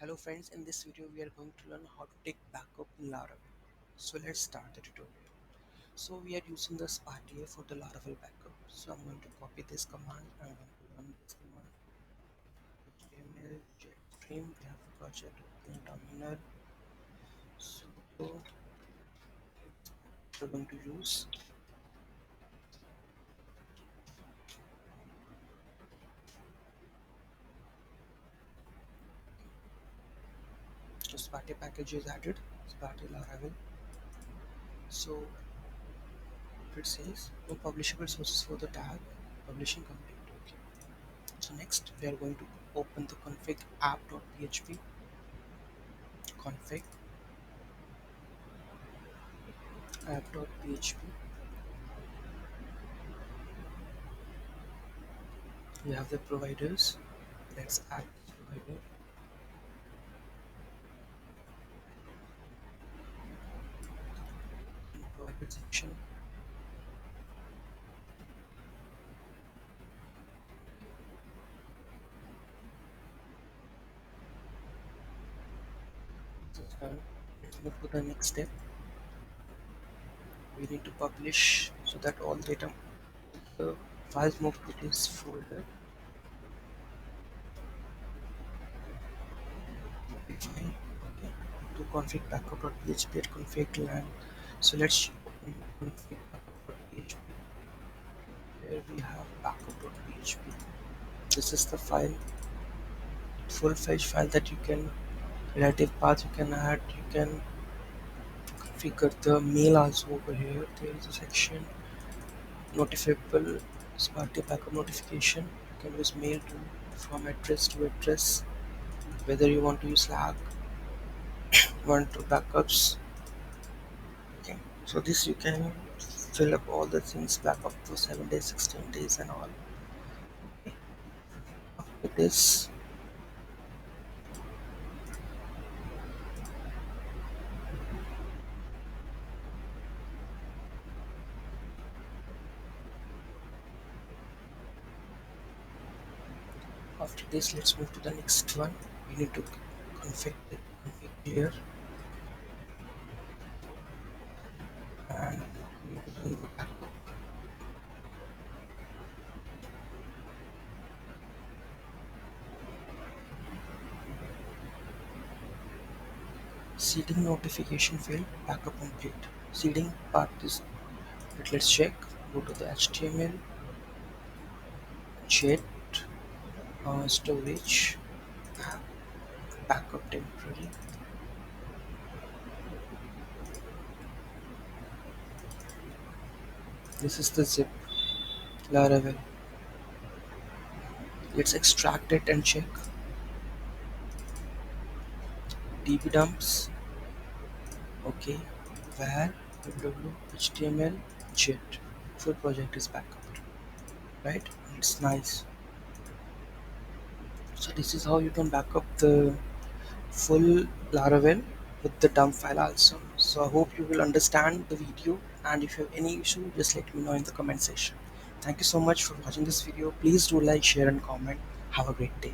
Hello friends, in this video we are going to learn how to take backup in Laravel. So let's start the tutorial. So we are using the Spatie for the Laravel backup. So I'm going to copy this command. I'm going to run this command. HTML jetstream. We have the project open terminal. So we're going to use the Spatie package is added. Spatie Laravel. So it says no publishable sources for the tag publishing complete. Okay. So next we are going to open the config app.php config app.php. We have the providers. Let's add provider. In provider section, this is done. Let's move to the next step. We need to publish so that all data the files move to this folder. Fine. Okay. To config backup.php at config land. So let's open config backup.php. Here we have backup.php. This is the file, full-fledged file that you can relative path you can add. You can configure the mail also over here. There is a section notifiable Spatie backup notification. You can use mail to from address to address. Whether you want to use Slack, want to backups. Okay. So this you can fill up all the things backup for 7 days, 16 days and all. After this, let's move to the next one. We need to config clear and we need to do backup. Seeding notification failed, backup complete. Seeding part is let's check. Go to the HTML, jet, storage, backup temporary. This is the zip Laravel. Let's extract it and check. db dumps. Okay. Var www html jet. Full project is backup. Right? It's nice. So this is how you can backup the full Laravel with the dump file also. So I hope you will understand the video, and if you have any issue just let me know in the comment section. Thank you so much for watching this video. Please do like, share and comment. Have a great day.